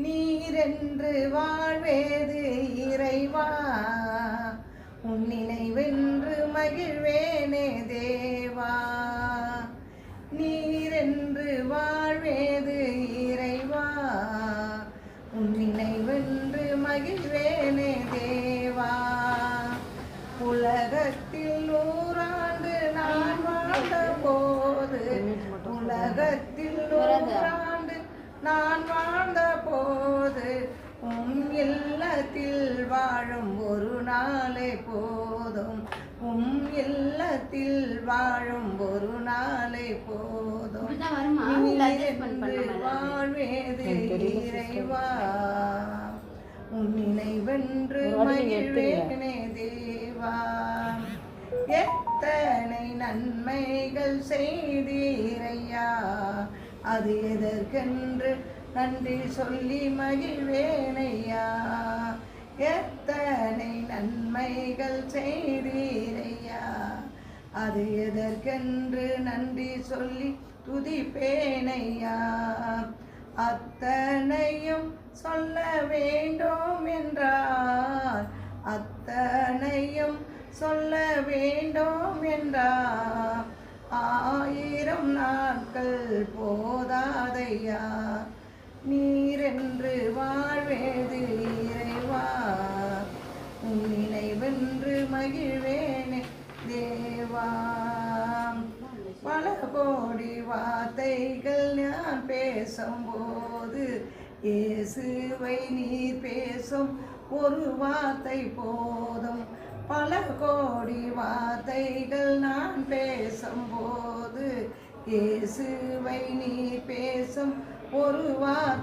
நீரென்று வாழ்வேது இறைவா, உன் நினைவென்று மகிழ்வேனே தேவா. நீரென்று வாழ்வேது இறைவா, உன் நினைவென்று மகிழ்வேனே தேவா. உலகத்தில் 100 ஆண்டு நான் வாழ்ந்த போது, உலகத்தில் 100 ஆண்டு நான் வாழ்ந்த போது, உம் இல்லத்தில் வாழும் ஒரு நாளே போதும். உம் இல்லத்தில் வாழும் ஒரு நாளே போதும். நீரென்று வாழ்வேது இறைவா, உன் நினைவென்று மகிழ்வேனே தேவா. எத்தனை நன்மைகள் செய்தீரையா, அது எதற்கென்று நன்றி சொல்லி மகிழ்வேனையா. எத்தனை நன்மைகள் செய்தீரையா, அது எதற்கென்று நன்றி சொல்லி துதிப்பேனையா. அத்தனையும் சொல்ல வேண்டும் என்றால், அத்தனையும் சொல்ல வேண்டும் என்றால், 1000 நாட்கள் போதாதையா. நீரென்று வாழ்வேது இறைவா, உன் நினைவென்று மகிழ்வேனே தேவா. பல கோடி வார்த்தைகள் நான் பேசும்போது, இயேசுவை நீர் பேசும் ஒரு வார்த்தை போதும். பல கோடி வார்த்தைகள் நான் பேசும்போது, இயேசுவை நீர் பேசும் ஒரு வார்த்தை